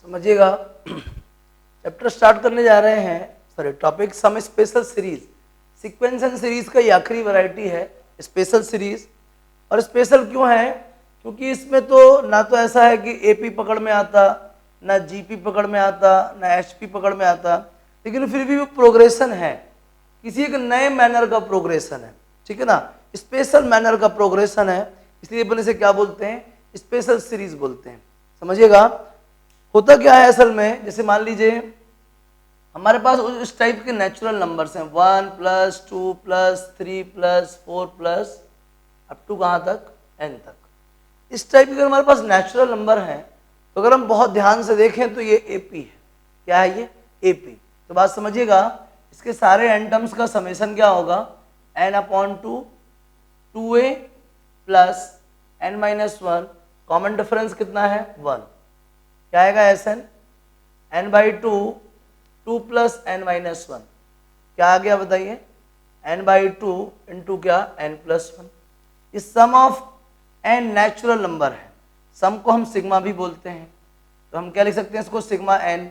समझिएगा, chapter start करने जा रहे हैं। Sorry, topic sum special series. Sequence and series का ये आखिरी वैरायटी है, स्पेशल सीरीज। और स्पेशल क्यों है? क्योंकि इसमें तो ना तो ऐसा है कि एपी पकड़ में आता, ना जीपी पकड़ में आता, ना एचपी पकड़ में आता, लेकिन फिर भी वो प्रोग्रेशन है, किसी एक नए मैनर का प्रोग्रेशन है, ठीक है ना, स्पेशल मैनर का प्रोग्रेशन है। इसलिए अपन इसे क्या बोलते हैं? स्पेशल सीरीज बोलते हैं। समझिएगा, होता क्या है असल में, जैसे मान लीजिए हमारे पास इस टाइप के नेचुरल नंबर्स हैं 1 + 2 + 3 + 4 प्लस अप टू कहाँ तक? n तक। इस टाइप के हमारे पास नेचुरल नंबर हैं, तो अगर हम बहुत ध्यान से देखें तो ये एपी है। क्या है ये? एपी। तो बात समझिएगा, इसके सारे n टर्म्स का समेशन क्या होगा? n/2 2a + n-1, common difference कितना है? 1। क्या आएगा? Sn n/2 2 + n-1। क्या आ गया बताइए? n/2 इंटू क्या? n+1। इस सम ऑफ n नेचुरल नंबर है। सम को हम सिग्मा भी बोलते हैं, तो हम क्या लिख सकते हैं इसको? सिग्मा n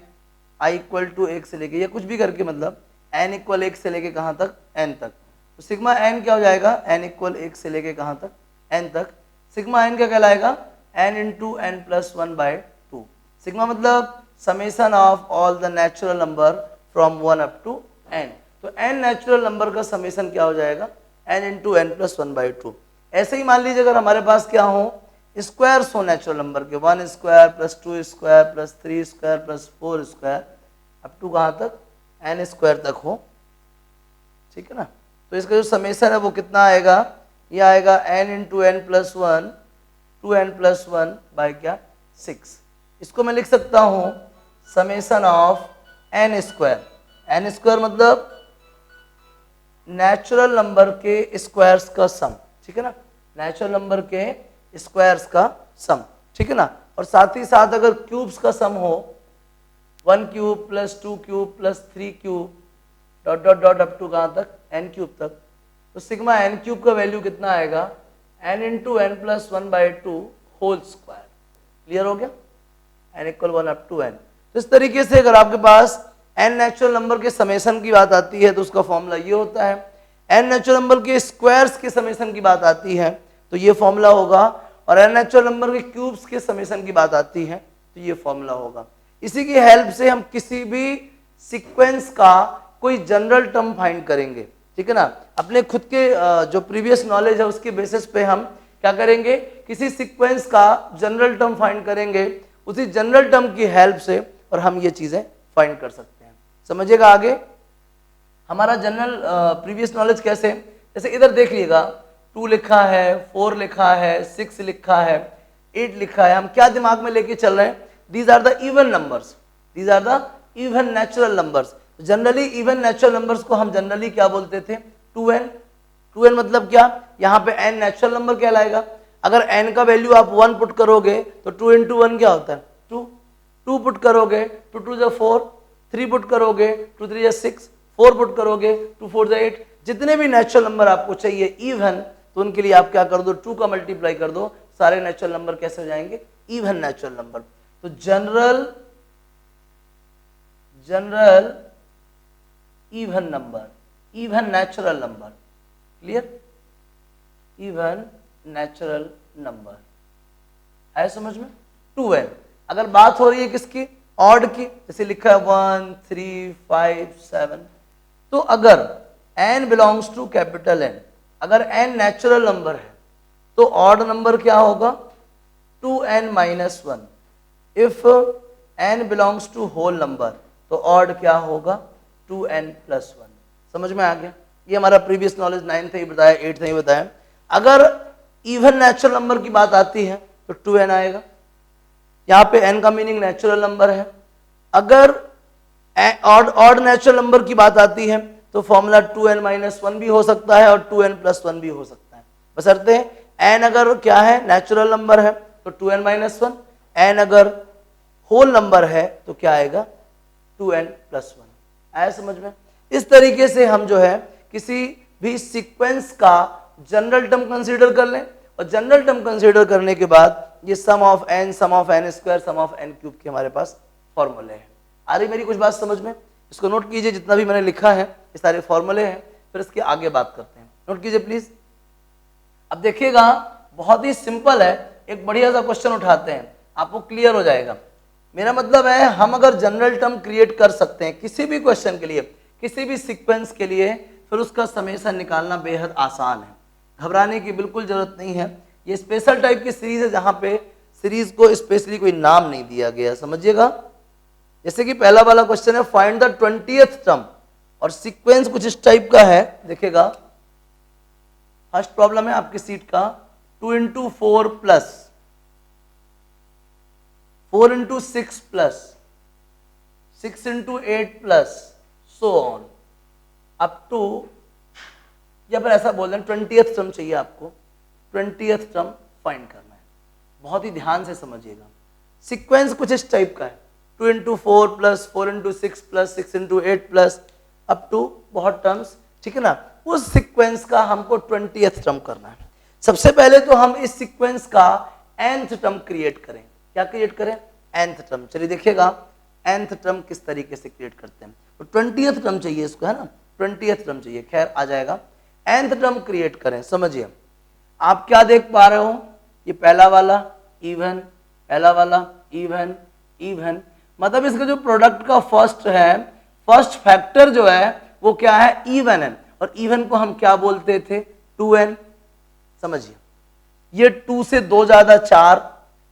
i = 1 से लेके, या कुछ भी करके, मतलब n = 1 से लेके कहाँ तक? n तक। तो सिग्मा n क्या हो जाएगा? n = 1 से लेके कहाँ तक? n तक। सिग्मा n क्या कहलाएगा? n × n+1/2। सिग्मा मतलब summation of all the natural number from 1 up to n। तो n नेचुरल नंबर का समेशन क्या हो जाएगा? n × n+1/2। ऐसे ही मान लीजिए अगर हमारे पास क्या हो? स्क्वायर्स हो नेचुरल नंबर के, 1² + 2² + 3² + 4² अप टू कहाँ तक? n² तक हो, ठीक है ना। तो इसका जो समेशन है वो कितना आएगा? ये आएगा n × n+1 2n+1 क्या? 6। इसको मैं लिख सकता हूँ समेशन ऑफ n²। n² मतलब नेचुरल नंबर के स्क्वायर्स का सम, ठीक है ना, नेचुरल नंबर के स्क्वायर्स का सम, ठीक है ना। और साथ ही साथ अगर क्यूब्स का सम हो, 1³ + 2³ + 3³ dot dot dot up to कहाँ तक? n³ तक। तो सिग्मा n³ का वैल्यू कितना आएगा? n × n+1/2 whole square. Clear हो गया? n = 1 up to n। तो इस तरीके से अगर आपके पास n नेचुरल नंबर के समेशन की बात आती है तो उसका फॉर्मूला ये होता है। n नेचुरल नंबर के स्क्वायर्स के समेशन की बात आती है तो ये फॉर्मूला होगा, और n नेचुरल नंबर के क्यूब्स के समेशन की बात आती है तो ये फॉर्मूला होगा। इसी की हेल्प से हम किसी भी सीक्वेंस का कोई जनरल टर्म फाइंड करेंगे, ठीक है ना। अपने खुद के जो प्रीवियस नॉलेज है उसके बेसिस पे हम क्या करेंगे? किसी सीक्वेंस का जनरल टर्म फाइंड करेंगे, उसी जनरल टर्म की हेल्प से, और हम ये चीजें फाइंड कर सकते हैं। समझिएगा आगे हमारा जनरल प्रीवियस नॉलेज कैसे? जैसे इधर देख लीजिएगा, 2 लिखा है, 4 लिखा है, 6 लिखा है, 8 लिखा है। हम क्या दिमाग में लेके चल रहे हैं? These are the even numbers, these are the even natural numbers. Generally even natural numbers को हम जनरली क्या बोलते थे? 2n। 2n मतलब क्या? यहाँ पे n नेचुरल नंबर कहलाएगा। अगर n का वैल्यू आप 1 पुट करोगे तो 2 × 1 क्या होता है? 2। 2 पुट करोगे तो 2 × 4, 3 पुट करोगे 2 × 3 = 6, 4 पुट करोगे 2 × 4 = 8। जितने भी नेचुरल नंबर आपको चाहिए इवन, तो उनके लिए आप क्या कर दो? 2 का मल्टीप्लाई कर दो, सारे नेचुरल नंबर कैसे हो जाएंगे? Even natural number. तो general even number, even natural number. Clear? Even natural number है समझ में? 2n। अगर बात हो रही है किसकी? ऑड की, जैसे लिखा है 1 3 5 7, तो अगर n belongs to capital N, अगर n नेचुरल नंबर है तो ऑड नंबर क्या होगा? 2n-1। If n belongs to whole number तो ऑड क्या होगा? 2n+1। समझ में आ गया? ये हमारा प्रीवियस नॉलेज 9th ही बताया, 8th ही बताया। अगर इवन नेचुरल नंबर की बात आती है तो 2n आएगा। यहाँ पे n का मीनिंग नेचुरल नंबर है। अगर ऑड नेचुरल नंबर की बात आती है तो फॉर्मूला 2n-1 भी हो सकता है और 2n+1 भी हो सकता है, बशर्ते n अगर क्या है? नेचुरल नंबर है तो 2n-1, n अगर होल नंबर है तो क्या आएगा? 2n+1। आया समझ में? इस तरीके से हम जो है किसी भी सीक्वेंस का जनरल टर्म कंसीडर कर लें, और जनरल टर्म कंसीडर करने के बाद ये sum of n, sum of n², sum of n³ की हमारे पास फॉर्मूले हैं। आ रही मेरी कुछ बात समझ में? इसको नोट कीजिए, जितना भी मैंने लिखा है ये सारे फॉर्मूले हैं, फिर इसके आगे बात करते हैं। नोट कीजिए प्लीज। अब देखिएगा बहुत ही सिंपल है, एक बढ़िया सा क्वेश्चन उठाते हैं, आपको क्लियर हो जाएगा। मेरा मतलब है हम अगर जनरल टर्म क्रिएट कर सकते हैं किसी भी क्वेश्चन के लिए, किसी भी सीक्वेंस के लिए, फिर उसका समेशन निकालना बेहद आसान है, घबराने की बिल्कुल जरूरत नहीं है। ये स्पेशल टाइप की सीरीज है जहां पे सीरीज को स्पेशली कोई नाम नहीं दिया गया, समझिएगा। जैसे कि पहला वाला क्वेश्चन है फाइंड द 20th टर्म, और सीक्वेंस कुछ इस टाइप का है, देखिएगा। फर्स्ट प्रॉब्लम है आपकी सीट का 2 into 4 plus 4 into 6 plus 6 into 8 plus so on up to, या फिर ऐसा बोल दें 20th टर्म चाहिए आपको, 20th टर्म फाइंड करना है। बहुत ही ध्यान से समझिएगा, सीक्वेंस कुछ इस टाइप का है 2 into 4 plus 4 into 6 plus 6 into 8 plus up to बहुत टर्म्स, ठीक है ना। उस सीक्वेंस का हमको 20th टर्म करना है। सबसे पहले तो हम इस सीक्वेंस का nth टर्म क्रिएट करें। क्या क्रिएट करें? nth term. चलिए देखिएगा nth टर्म किस तरीके से क्रिएट करते हैं। तो 20th टर्म चाहिए इसको, है ना, 20th टर्म चाहिए, खैर आ जाएगा। nth टर्म क्रिएट करें। समझिए आप क्या देख पा रहे हो, ये पहला वाला इवन, पहला वाला इवन इवन, मतलब इसका जो प्रोडक्ट का फर्स्ट है, फर्स्ट फैक्टर जो है वो क्या है? इवन है। और इवन को हम क्या बोलते थे? 2n। समझिए ये 2 से 2 ज्यादा 4,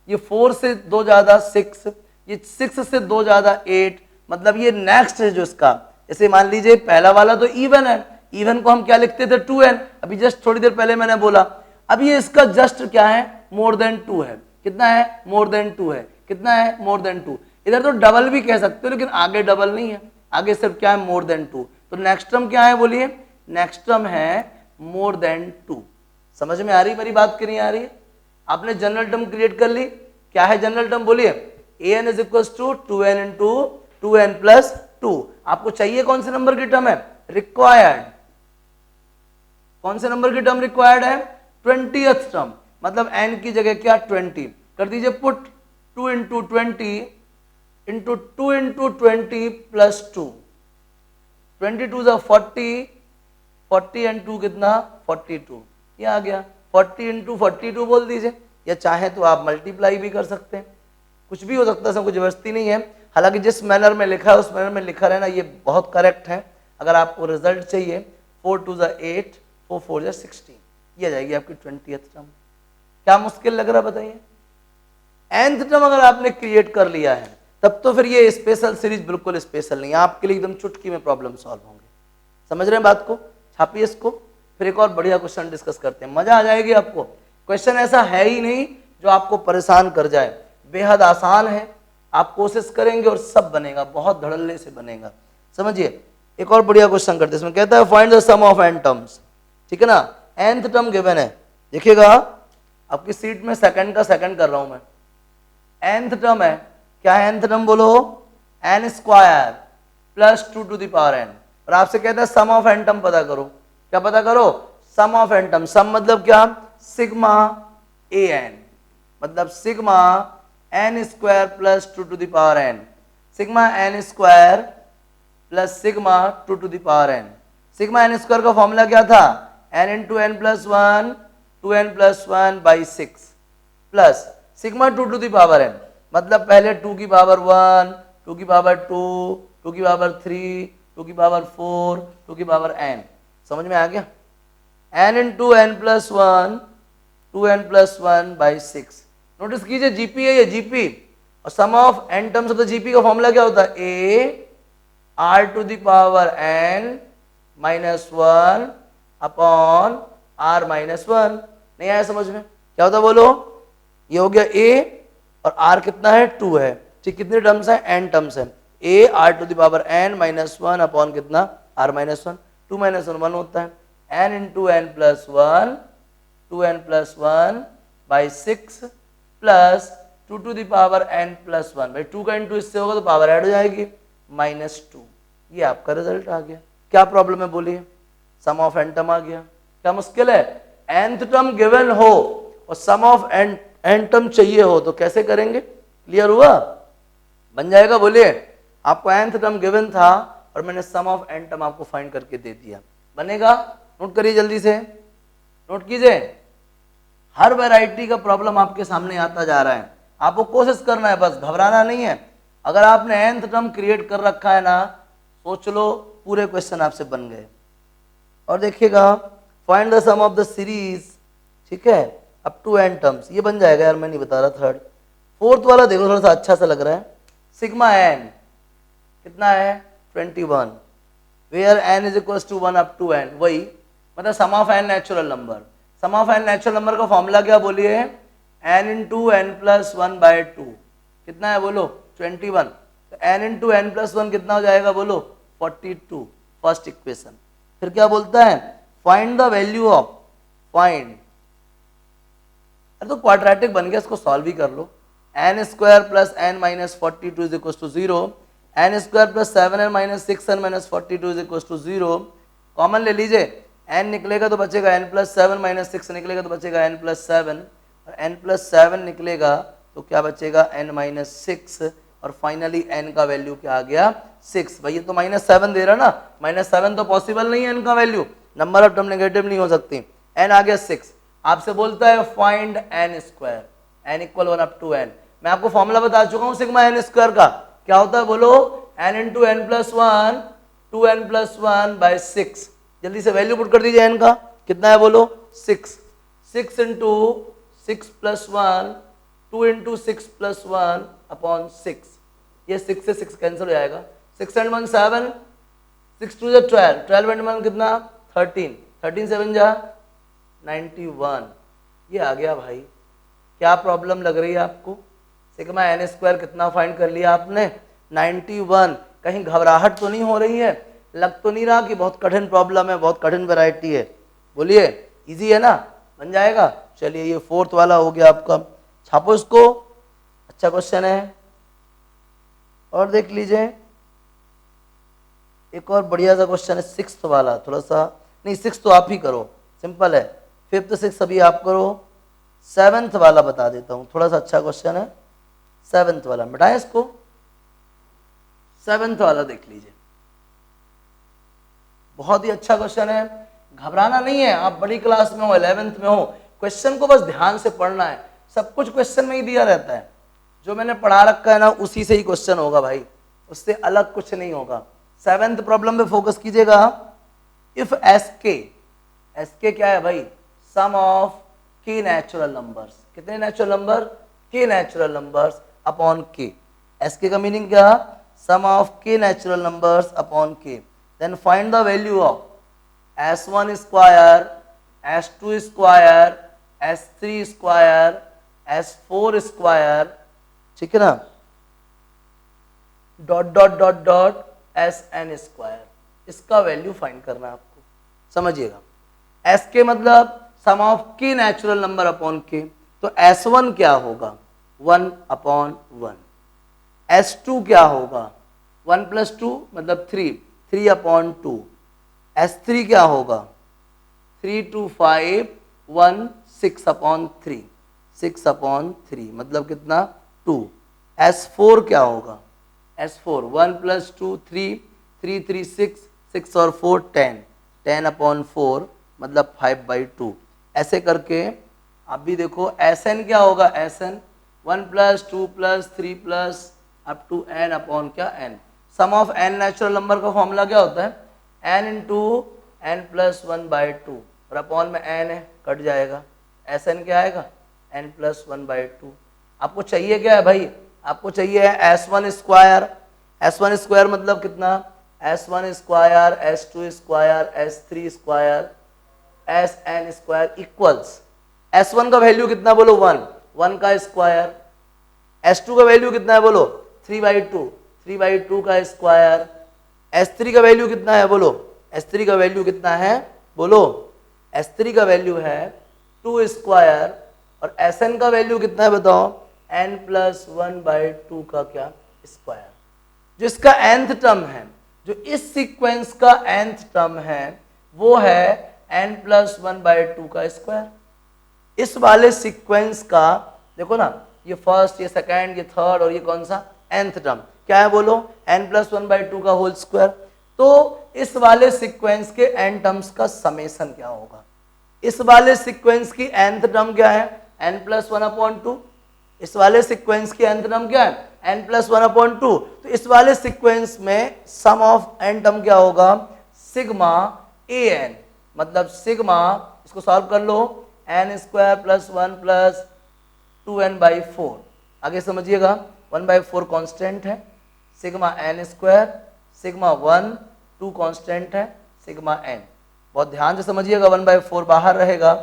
ये 4 से 2 ज्यादा 6, ये 6 से 2 ज्यादा 8, मतलब ये नेक्स्ट है जो इसका। जैसे मान लीजिए पहला वाला तो इवन है, इवन को हम क्या लिखते थे? 2n। अभी जस्ट थोड़ी देर पहले मैंने बोला। अब ये इसका जस्ट क्या है? मोर देन 2 है। कितना है? मोर देन 2 है। कितना है? More than 2। इधर तो डबल भी कह सकते हो, लेकिन आगे डबल नहीं है, आगे सिर्फ क्या है? More than 2। तो नेक्स्ट टर्म क्या है बोलिए? नेक्स्ट टर्म है मोर देन 2। समझ में आ रही मेरी बात की नहीं आ रही है? आपने जनरल टर्म क्रिएट कर ली। क्या है जनरल टर्म बोलिए? an is equal to 2n into 2n plus 2। आपको चाहिए कौन से नंबर की टर्म है? रिक्वायर्ड। कौन से नंबर की टर्म रिक्वायर्ड है? 20th टर्म, मतलब n की जगह क्या? 20 कर दीजिए put. 2 into 20 into 2 into 20 plus 2, 22 जा 40, 40 एंड 2 कितना? 42। ये आ गया। 40 इंटू 42 बोल दीजिए, या चाहे तो आप मल्टीप्लाई भी कर सकते हैं, कुछ भी हो सकता है, सब कुछ जबरदस्ती नहीं है। हालांकि जिस मैनर में लिखा है उस मैनर में लिखा रहना ये बहुत करेक्ट है। अगर आपको रिजल्ट चाहिए 4 2 जा 8, 4 4 जा 16, ये आ जाएगी आपकी 20th टर्म। क्या मुश्किल लग रहा बताइए? nth टर्म अगर आपने क्रिएट कर लिया है तब तो फिर ये स्पेशल सीरीज बिल्कुल स्पेशल नहीं है, आपके लिए एकदम चुटकी में प्रॉब्लम सॉल्व होंगे। समझ रहे हैं बात को? छापिए इसको, फिर एक और बढ़िया क्वेश्चन डिस्कस करते हैं, मजा आ जाएगी आपको। क्वेश्चन ऐसा है ही नहीं जो आपको परेशान कर जाए, बेहद आसान है। आप कोशिश करेंगे और सब बनेगा, बहुत धड़ल्ले से बनेगा। समझिए एक और बढ़िया क्वेश्चन करते हैं, इसमें कहता है find the sum of n terms, ठीक है ना। nth टर्म गिवन है, देखिएगा आपकी सीट में सेकंड का सेकंड कर रहा हूं मैं। nth टर्म है, क्या है nth टर्म बोलो? n square plus 2 to the power n। और आपसे कहता है सम ऑफ n टर्म पता करो। क्या पता करो? Sum of n term. Sum मतलब क्या? सिग्मा an, मतलब sigma n square plus 2 to the power n। Sigma n square plus sigma 2 to the power n। Sigma n square का फॉर्मूला क्या था? n into n plus 1, 2n plus 1 by 6 plus sigma 2 to the power n, मतलब पहले 2 की power 1, 2 की power 2, 2 की power 3, 2 की power 4, 2 की पावर n। समझ में आ गया? n into n plus 1, 2n plus 1 by 6। Notice कीजिए जीपी है ये, जीपी। और sum of n terms of the GP का फॉर्मूला क्या होता है? a r to the power n minus 1 upon r minus 1। नहीं आया समझ में? क्या होता बोलो? ये हो गया a और r कितना है? 2 है। ठीक, कितने टर्म्स है? n टर्म्स है। a r to the power n minus 1 upon कितना? r minus 1। 2 माइनस 1 होता है। n into n plus 1, 2n plus 1 by 6 plus 2 to the power n plus 1। भाई 2 का इंटू इससे होगा तो पावर ऐड हो जाएगी, माइनस 2। ये आपका रिजल्ट आ गया। क्या प्रॉब्लम है बोलिए? सम ऑफ n टर्म आ गया। क्या मुश्किल है? nth टर्म गिवन हो और सम ऑफ n टर्म चाहिए हो तो कैसे करेंगे? क्लियर हुआ? बन जाएगा, बोलिए। आपको nth टर्म गिवन था और मैंने सम ऑफ n टर्म आपको फाइंड करके दे दिया, बनेगा। नोट करिए जल्दी से, नोट कीजिए। हर वैरायटी का प्रॉब्लम आपके सामने आता जा रहा है, आपको कोशिश करना है, बस घबराना नहीं है। अगर आपने nth टर्म क्रिएट कर रखा है ना, सोच लो पूरे क्वेश्चन आपसे बन गए। और देखिएगा, find the sum of the series, ठीक है, अप टू n टर्म्स, ये बन जाएगा यार, मैं नहीं बता रहा। थर्ड, फोर्थ वाला देखो थोड़ा सा अच्छा सा लग रहा है। सिग्मा n कितना है 21, where n is equal to 1 up to n, वही मतलब sum of n natural number. Sum of n natural number का फॉर्मूला क्या बोलिए, n into n plus 1 by 2, कितना है बोलो 21, तो n इंटू n प्लस 1 कितना हो जाएगा बोलो 42, फर्स्ट इक्वेशन। फिर क्या बोलता है, find the value of, find, अरे तो क्वाड्रेटिक बन गया, इसको सॉल्व ही कर लो। n square plus n minus 42 is equal to 0, n square plus 7n minus 6n minus 42 is equal to 0, common ले लीजिए, n निकलेगा तो बचेगा n प्लस 7 माइनस 6 निकलेगा तो बचेगा n प्लस 7, और n प्लस 7 निकलेगा तो क्या बचेगा n माइनस 6, और फाइनली n का वैल्यू क्या आ गया 6। भाई ये तो माइनस 7 दे रहा ना, माइनस 7 तो पॉसिबल नहीं है n का value, number of term negative नहीं हो सकती। n आ गया 6, आपसे बोलता है find n square, n equal 1 up to n। मैं आपको फॉर्मूला बता चुका हूँ सिग्मा n स्क्वायर का, क्या होता है बोलो, n into n plus 1 2n plus 1 by 6। जल्दी से वैल्यू पुट कर दीजिए n का, कितना है बोलो 6, 6 into 6 plus 1 2 into 6 plus 1 upon 6, ये 6 से 6 कैंसिल हो जाएगा, 6 एंड 1 7, 6 टू 12, 12 एंड 1 कितना 13, 13 7 जा 91, ये आ गया भाई। क्या प्रॉब्लम लग रही है आपको, सिग्मा n स्क्वायर कितना फाइंड कर लिया आपने 91। कहीं घबराहट तो नहीं हो रही है, लग तो नहीं रहा कि बहुत कठिन प्रॉब्लम है, बहुत कठिन वैरायटी है, बोलिए इजी है ना, बन जाएगा। चलिए ये फोर्थ वाला हो गया आपका, छापो इसको, अच्छा क्वेश्चन है। और देख लीजिए एक और बढ़िया सा क्वेश्चन है सिक्स्थ वाला, थोड़ा सा नहीं, सिक्स तो आप ही करो, सिंपल है, फिफ्थ सिक्स अभी आप करो, सेवेंथ वाला बता देता हूँ, थोड़ा सा अच्छा क्वेश्चन है सेवेंथ वाला, मिटाएं इसको। सेवेंथ वाला देख लीजिए, बहुत ही अच्छा क्वेश्चन है, घबराना नहीं है, आप बड़ी क्लास में हो 11th में हो, क्वेश्चन को बस ध्यान से पढ़ना है, सब कुछ क्वेश्चन में ही दिया रहता है, जो मैंने पढ़ा रखा है ना उसी से ही क्वेश्चन होगा भाई, उससे अलग कुछ नहीं होगा। सेवेंथ प्रॉब्लम पे फोकस कीजिएगा। इफ एस के क्या है भाई, sum of k natural numbers, कितने natural number, k natural numbers upon k, S k का मीनिंग क्या, sum of k natural numbers upon k, then find the value of s1 square, s2 square, s3 square, s4 square, ठीक है ना, dot dot dot dot sn square, इसका value find करना है आपको, समझिएगा। s के मतलब sum of k natural number upon के, तो s1 क्या होगा 1 अपॉन 1, s2 क्या होगा 1 प्लस 2 मतलब 3 अपॉन 2, s3 क्या होगा 3 2 5 1 6 अपॉन 3, 6 अपॉन 3 मतलब कितना 2, s4 क्या होगा, s4 1 प्लस 2 3, 3 3 6, 6 और 4 10, 10 अपॉन 4 मतलब 5/2, ऐसे करके आप भी देखो। Sn क्या होगा, Sn 1 plus 2 plus 3 plus up to n upon क्या n, sum of n natural number का फॉर्मूला क्या होता है n इंटू n प्लस 1/2, और अपॉन में n है कट जाएगा, Sn क्या आएगा n प्लस 1/2। आपको चाहिए क्या है भाई, आपको चाहिए s1 स्क्वायर, s1 स्क्वायर मतलब कितना s1 square, s2 square, s3 square, sn square equals, s1 का वैल्यू कितना बोलो 1 का स्क्वायर, s2 का वैल्यू कितना है बोलो 3/2 का स्क्वायर, s3 का वैल्यू कितना है बोलो, s3 का वैल्यू कितना है बोलो, s3 का वैल्यू है 2 स्क्वायर, और sn का वैल्यू कितना है बताओ n प्लस 1/2 का क्या स्क्वायर। जो इसका nth टर्म है, जो इस सीक्वेंस का nth टर्म है वो है n प्लस 1/2 का स्क्वायर। इस वाले सीक्वेंस का देखो ना, ये फर्स्ट, ये सेकंड, ये थर्ड और ये कौन सा nth टर्म क्या है बोलो, n+1/2 का होल स्क्वायर। तो इस वाले सीक्वेंस के n टर्म्स का समेशन क्या होगा, इस वाले सीक्वेंस की nth टर्म क्या है, n+1/2। इस वाले सीक्वेंस की nth टर्म क्या है, n+1/2। तो इस वाले सीक्वेंस में सम ऑफ n टर्म क्या होगा, सिग्मा an, मतलब सिग्मा, इसको सॉल्व कर लो, n² + 1 + 2n/4। आगे समझिएगा, 1/4 कांस्टेंट है, सिग्मा n², सिग्मा 1, 2 कांस्टेंट है, सिग्मा n। बहुत ध्यान से समझिएगा, 1/4 बाहर रहेगा,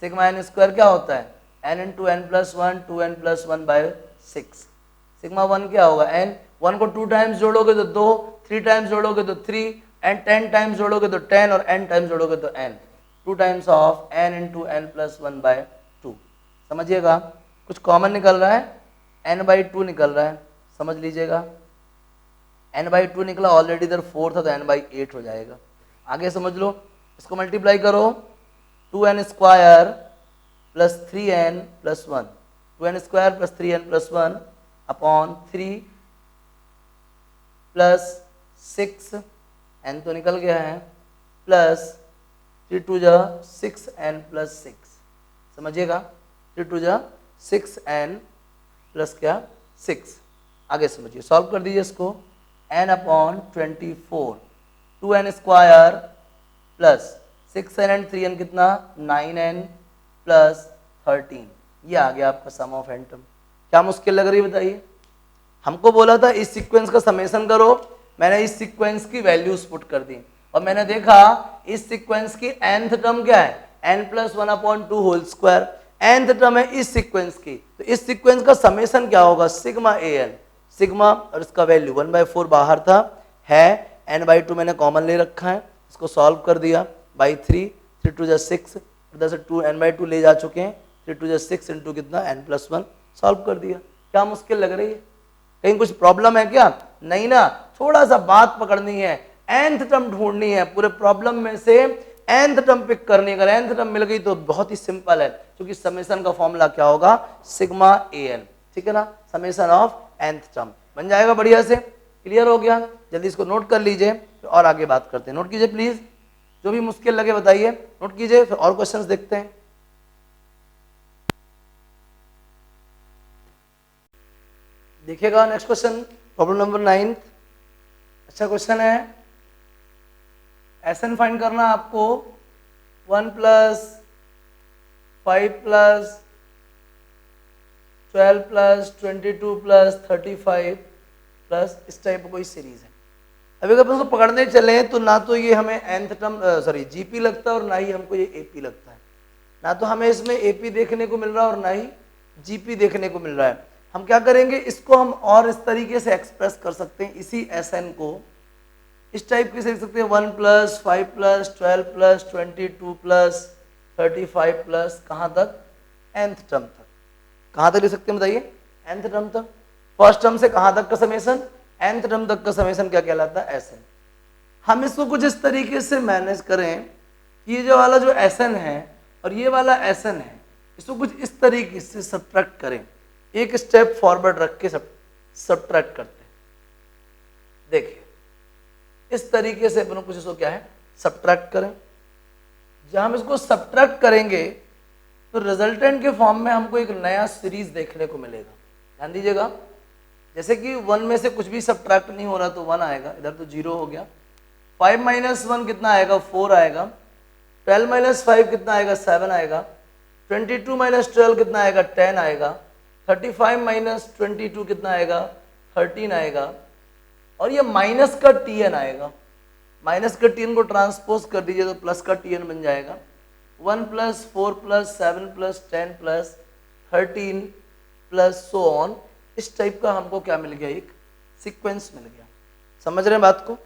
सिग्मा n² क्या होता है, n × n+1, 2n + 1/6। सिग्मा 1 क्या होगा, n, 1 को 2 टाइम्स जोड़ोगे तो 2, 3 टाइम्स जोड़ोगे तो 3, एंड 10 टाइम्स जोड़ोगे तो 10, और n टाइम्स जोड़ोगे तो n, 2 times of n × n+1/2। समझिएगा, कुछ कॉमन निकल रहा है, n/2 निकल रहा है, समझ लीजिएगा, n/2 निकला, ऑलरेडी इधर 4 था तो n/8 हो जाएगा। आगे समझ लो, इसको मल्टीप्लाई करो, 2n² + 3n + 1, 2n² + 3n + 1 upon 3 + 6, n तो निकल गया है, प्लस 3 × 2 = 6n + 6। समझिएगा, 3 × 2 = 6n प्लस क्या 6। आगे समझिए, सॉल्व कर दीजिए इसको, n/24, 2n² plus 6n and 3n कितना 9n प्लस 13। ये आ गया आपका सम ऑफ n टर्म। क्या मुश्किल लग रही है बताइए, हमको बोला था इस सीक्वेंस का समेशन करो, मैंने इस सीक्वेंस की वैल्यूज पुट कर दी और मैंने देखा इस सीक्वेंस की nth टर्म क्या है, n+1/2 whole square, nth term है इस सीक्वेंस की, तो इस सीक्वेंस का समेशन क्या होगा, सिग्मा an, सिग्मा, और इसका वैल्यू 1/4 बाहर था, है n/2 मैंने कॉमन ले रखा है, इसको सॉल्व कर दिया, बाई 3, 3 × 2 = 6, इधर से 2 n/2 ले जा चुके हैं, 3 × 2 = 6 इंटू कितना n+1, सॉल्व कर दिया। क्या मुश्किल लग रही है, कहीं कुछ प्रॉब्लम है क्या, नहीं ना, थोड़ा सा बात पकड़नी है, nth टर्म ढूंढनी है, पूरे प्रॉब्लम में से nth टर्म पिक करनी है, अगर nth टर्म मिल गई तो बहुत ही सिंपल है, क्योंकि समेशन का फॉर्मूला क्या होगा, सिग्मा an, ठीक है ना, समेशन ऑफ nth टर्म बन जाएगा। बढ़िया से क्लियर हो गया, जल्दी इसको नोट कर लीजिए, फिर और आगे बात करते हैं। नोट कीजिए प्लीज, जो भी मुश्किल लगे बताइए, नोट कीजिए, फिर और क्वेश्चंस देखते हैं। देखिएगा नेक्स्ट क्वेश्चन, प्रॉब्लम नंबर 9। अच्छा क्वेश्चन है, Sn फाइंड करना आपको, 1 + 5 + 12 + 22 + 35 प्लस इस टाइप का कोई सीरीज है। अभी अगर उसको पकड़ने चले तो ना तो ये हमें nth टर्म सॉरी जीपी लगता है और ना ही हमको ये एपी लगता है, ना तो हमें इसमें एपी देखने को मिल रहा है और ना ही जीपी देखने को मिल रहा है। हम क्या करेंगे, इसको हम और इस तरीके से एक्सप्रेस कर सकते हैं, इसी Sn को इस टाइप के से लिख सकते हैं, 1 + 5 + 12 + 22 + 35 प्लस कहाँ तक, nth टर्म तक। कहाँ तक लिख सकते हैं बताइए, nth टर्म तक। फर्स्ट टर्म से कहाँ तक का समेशन, nth टर्म तक का समेशन क्या कहलाता है, Sn। हम इसको कुछ इस तरीके से मैनेज करें, ये जो वाला जो Sn है और ये वाला Sn है, इसको कुछ इस तरीके से सब्ट्रैक्ट करें, एक स्टेप फॉरवर्ड रख के सब्ट्रैक्ट करते हैं। देखिए इस तरीके से अपन कुछ इसको क्या है, सब्ट्रैक्ट करें। जब हम इसको सब्ट्रैक्ट करेंगे तो रिजल्टेंट के फॉर्म में हमको एक नया सीरीज देखने को मिलेगा। ध्यान दीजिएगा, जैसे कि 1 में से कुछ भी सब्ट्रैक्ट नहीं हो रहा तो 1 आएगा, इधर तो 0 हो गया। 5 - 1 कितना आएगा, 4 आएगा। 12 - 5 कितना आएगा, 7 आएगा। 22 - 12 कितना आएगा, 10 आएगा। 35 - 22 कितना आएगा, 13 आएगा। और ये माइनस का tn आएगा, माइनस का tn को ट्रांसपोज कर दीजिए तो प्लस का tn बन जाएगा। 1 + 4 + 7 + 10 + 13 प्लस सो ऑन, इस टाइप का हमको क्या मिल गया, एक सीक्वेंस मिल गया। समझ रहे हैं बात को।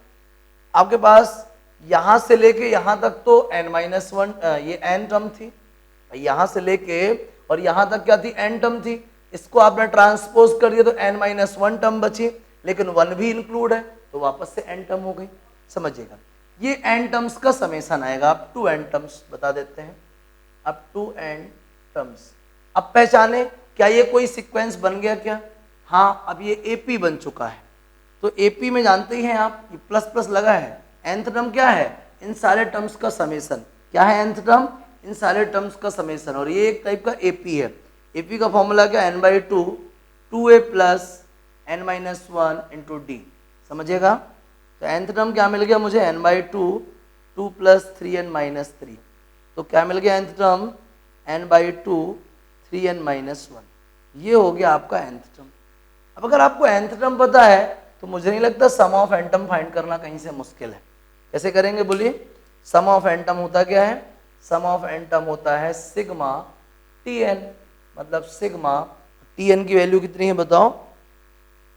आपके पास यहां से लेके यहां तक तो n-1 ये n टर्म थी, यहां से लेके और यहां तक क्या थी, n टर्म थी। इसको आपने ट्रांसपोज कर दिया तो n-1 टर्म बची, लेकिन 1 भी इंक्लूड है तो वापस से n टर्म हो गई। समझिएगा, ये n टर्म्स का समेशन आएगा। अब 2n टर्म्स बता देते हैं, अब 2n टर्म्स। अब पहचाने क्या ये कोई सीक्वेंस बन गया क्या, हाँ अब ये AP बन चुका है। तो AP में जानते ही हैं आप, ये प्लस प्लस लगा है, nth टर्म क्या है, इन सारे टर्म्स का समेशन। क्या है nth टर्म, इन सारे टर्म्स का समेशन, और ये एक टाइप का AP है। AP का फॉर्मूला क्या, n/2 2a plus n-1 into D, समझिएगा। तो nth टर्म क्या मिल गया मुझे, n/2 2 प्लस 3n-3, तो क्या मिल गया nth टर्म, n/2 3n-1, ये हो गया आपका nth टर्म। अब अगर आपको nth टर्म पता है तो मुझे नहीं लगता सम ऑफ n टर्म फाइंड करना कहीं से मुश्किल है। कैसे करेंगे बोलिए, सम ऑफ n टर्म होता क्या है, सम ऑफ n टर्म होता है सिग्मा Tn, मतलब सिग्मा Tn की वैल्यू कितनी है बताओ,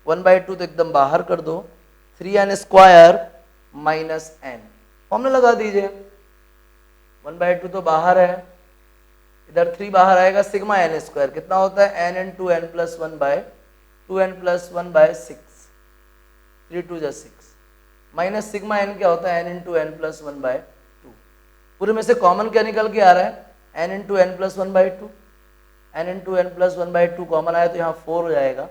1/2 तो एकदम बाहर कर दो, 3n² माइनस n, फॉर्मूला लगा दीजिए, 1/2 तो बाहर है, इधर 3 बाहर आएगा, सिग्मा n² कितना होता है, n into n plus 1/2n plus 1/6, 3 2 जा 6, माइनस सिग्मा n क्या होता है, n इंटू n प्लस 1/2, पूरे में से कॉमन क्या निकल के आ रहा है, n into n plus 1/2, n into n plus 1/2 common आया तो यहाँ 4 हो जाएगा,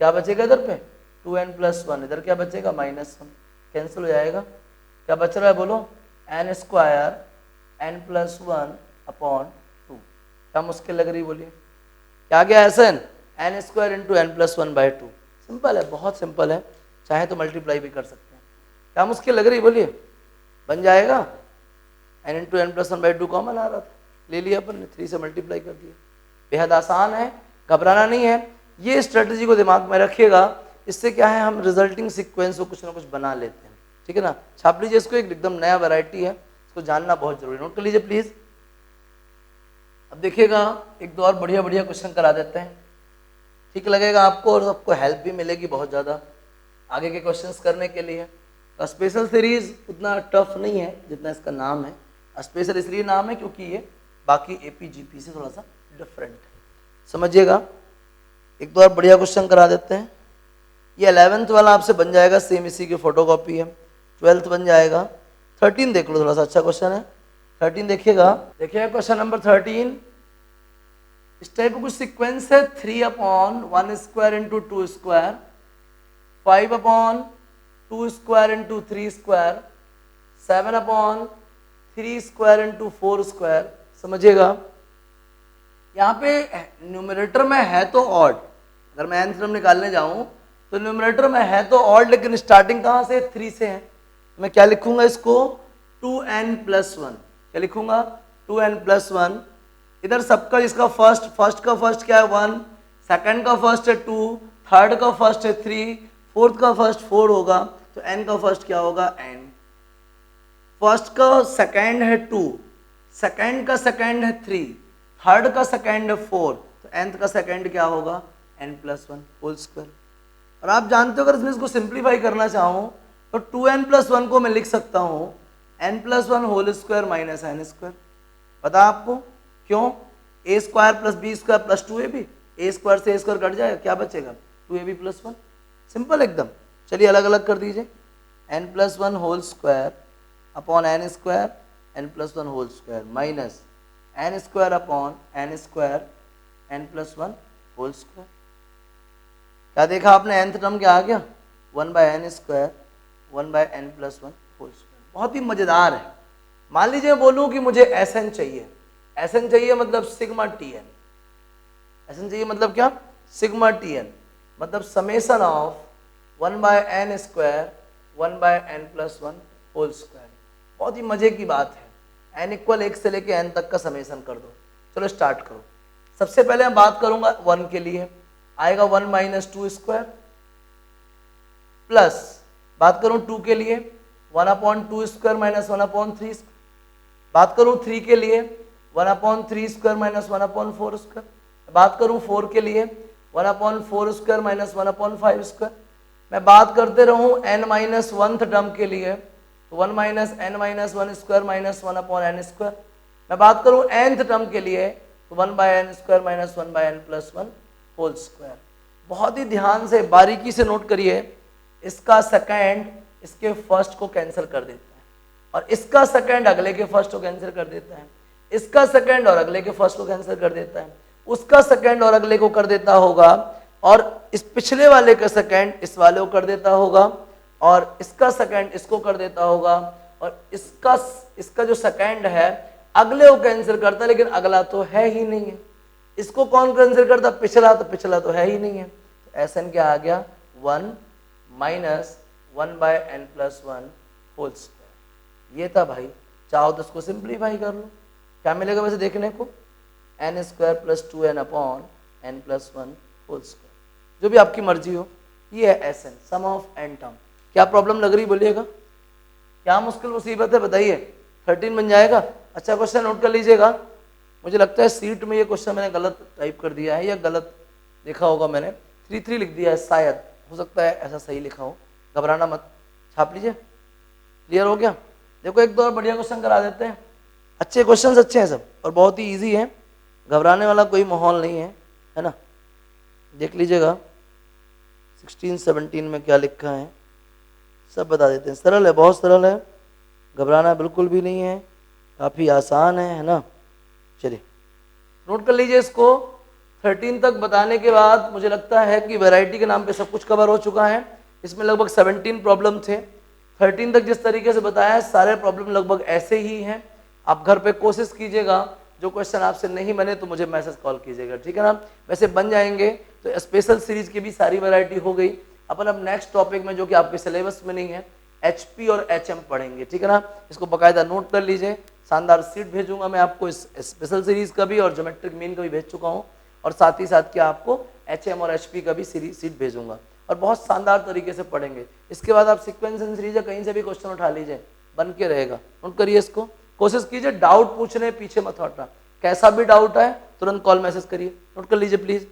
क्या बचेगा इधर पे 2n प्लस 1, इधर क्या बचेगा -1, कैंसिल हो जाएगा, क्या बच रहा है बोलो, n² n प्लस 1 अपॉन 2, क्या मुश्किल लग रही बोलिए, क्या गया एसन, n² into n plus 1/2, simple है, बहुत सिंपल है, चाहे तो मल्टीप्लाई भी कर सकते हैं, क्या मुश्किल लग रही बोलिए, बन जाएगा, n into n plus 1/2 common आ रहा था, ले लिया अपन ने, 3 से मल्टीप्लाई कर दिया, बेहद आसान है, घबराना नहीं है, ये स्ट्रेटजी को दिमाग में रखिएगा, इससे क्या है हम रिजल्टिंग सीक्वेंस को कुछ ना कुछ बना लेते हैं, ठीक है ना, छाप लीजिए इसको, एक एकदम नया वैरायटी है, इसको जानना बहुत जरूरी है, नोट कर लीजिए प्लीज। अब देखिएगा एक दो और बढ़िया बढ़िया क्वेश्चन करा देते हैं, ठीक लगेगा आपको और आपको हेल्प भी मिलेगी बहुत ज़्यादा आगे के क्वेश्चंस करने के लिए। तो स्पेशल सीरीज उतना टफ नहीं है जितना इसका नाम है, स्पेशल इसलिए नाम है क्योंकि ये बाकी AP-GP से थोड़ा सा डिफरेंट है, समझिएगा। एक दो और बढ़िया क्वेश्चन करा देते हैं, ये 11th वाला आपसे बन जाएगा, सेम इसी की फोटोकॉपी है, 12th बन जाएगा, 13 देख लो, थोड़ा सा अच्छा क्वेश्चन है, 13 देखिएगा, देखिएगा क्वेश्चन नंबर 13, इस टाइप का कुछ सीक्वेंस है, 3/1² इंटू 2², 5/2² इंटू 3², 7/3² इंटू 4², समझिएगा। यहाँ पे न्यूमरेटर में है तो ऑड, अगर मैं nth टर्म निकालने जाऊं तो न्यूमरेटर में है तो ऑड, लेकिन स्टार्टिंग कहाँ से 3 से है, मैं क्या लिखूंगा इसको 2n प्लस 1, क्या लिखूंगा 2n प्लस 1, इधर सबका इसका फर्स्ट का फर्स्ट क्या है 1, सेकंड का फर्स्ट है 2, थर्ड का फर्स्ट है 3, फोर्थ का फर्स्ट 4 होगा, तो n का फर्स्ट क्या होगा n, फर्स्ट का सेकंड है 2, सेकंड का सेकंड है 3, थर्ड का सेकंड है 4, तो nth का सेकंड क्या होगा n प्लस 1 होल स्क्वायर। और आप जानते हो अगर इसमें इसको सिंप्लीफाई करना चाहूँ तो 2n प्लस 1 को मैं लिख सकता हूँ n plus 1 whole square minus n², पता आपको क्यों, a² plus b² plus 2ab, a² से a² कट जाएगा, क्या बचेगा 2ab प्लस 1, सिंपल एकदम। चलिए अलग अलग कर दीजिए, n plus 1 whole square upon n² n plus 1 whole square minus n² upon n² n plus 1 whole square, क्या देखा आपने, nth टर्म क्या आ गया 1/n² 1/n plus 1 whole square, बहुत ही मजेदार है। मान लीजिए बोलूं कि मुझे Sn चाहिए, Sn चाहिए मतलब सिग्मा Tn, Sn चाहिए मतलब क्या, सिग्मा Tn, मतलब summation of 1/n² 1/n plus 1 whole square, बहुत ही मजे की बात है, n = 1 से लेके n तक का समेशन कर दो। चलो स्टार्ट करो, सबसे पहले मैं बात करूंगा 1 के लिए, आएगा 1 माइनस 2² प्लस, बात करूं 2 के लिए 1/2² माइनस 1/3², बात करूं 3 के लिए 1/3² माइनस 1/4², बात करूं 4 के लिए 1/4² माइनस 1/5², मैं बात करते रहूं n-1th टर्म के लिए तो 1 माइनस n-1² माइनस 1/n², मैं बात करूं nth टर्म के लिए तो 1/n² minus 1/n plus 1 whole square. बहुत ही ध्यान से बारीकी से नोट करिए, इसका सेकंड इसके फर्स्ट को कैंसिल कर देता है और इसका सेकंड अगले के फर्स्ट को कैंसिल कर देता है, इसका सेकंड और अगले के फर्स्ट को कैंसिल कर देता है, उसका सेकंड और अगले को कर देता होगा, और इस पिछले वाले का सेकंड इस वाले को कर देता होगा, और इसका सेकंड इसको कर देता होगा, और इसका जो सेकंड है अगले को कैंसिल करता है, लेकिन अगला तो है ही नहीं है। इसको कौन कैंसिल करता? पिछला, तो पिछला तो है ही नहीं है। तो एस एन क्या आ गया? 1 माइनस 1/n+1 होल स्क्वायर। ये था भाई। चाहो तो इसको सिंप्लीफाई कर लो, क्या मिलेगा वैसे देखने को? n² + 2n/n+1 होल स्क्वायर, जो भी आपकी मर्जी हो। ये है S N, sum of N term. क्या प्रॉब्लम लग रही बोलिएगा? क्या मुश्किल मुसीबत है बताइए? 13 बन जाएगा। अच्छा क्वेश्चन नोट कर लीजिएगा। मुझे लगता है सीट में ये क्वेश्चन मैंने गलत टाइप कर दिया है, या गलत लिखा होगा मैंने, 3 लिख दिया है शायद, हो सकता है ऐसा सही लिखा हो। घबराना मत, छाप लीजिए। क्लियर हो गया? देखो एक दो और बढ़िया क्वेश्चन करा देते हैं। अच्छे क्वेश्चन अच्छे हैं सब, और बहुत ही ईजी है, घबराने वाला कोई माहौल नहीं है ना। देख लीजिएगा 16-17 में क्या लिखा है, सब बता देते हैं। सरल है, बहुत सरल है, घबराना बिल्कुल भी नहीं है, काफ़ी आसान है ना। चलिए नोट कर लीजिए इसको। 13 तक बताने के बाद मुझे लगता है कि वैरायटी के नाम पे सब कुछ कवर हो चुका है। इसमें लगभग 17 प्रॉब्लम थे। 13 तक जिस तरीके से बताया है सारे प्रॉब्लम लगभग ऐसे ही हैं। आप घर पे कोशिश कीजिएगा, जो क्वेश्चन आपसे नहीं बने तो मुझे मैसेज कॉल कीजिएगा, ठीक है ना। वैसे बन जाएंगे। तो स्पेशल सीरीज की भी सारी वैरायटी हो गई। अपन अब नेक्स्ट टॉपिक में, जो कि आपके सिलेबस में नहीं है, HP और HM पढ़ेंगे, ठीक है ना। इसको बकायदा नोट कर लीजिए। शानदार सीट भेजूंगा मैं आपको, इस स्पेशल सीरीज का भी और ज्योमेट्रिक मीन का भी भेज चुका हूँ, और साथ ही साथ क्या आपको HM और HP का भी सीट भेजूंगा, और बहुत शानदार तरीके से पढ़ेंगे। इसके बाद आप सीक्वेंस एंड सीरीज या कहीं से भी क्वेश्चन उठा लीजिए, बन के रहेगा। नोट करिए इसको, कोशिश कीजिए डाउट पूछने पीछे मत हटना। कैसा भी डाउट है तुरंत कॉल मैसेज करिए। नोट कर लीजिए प्लीज।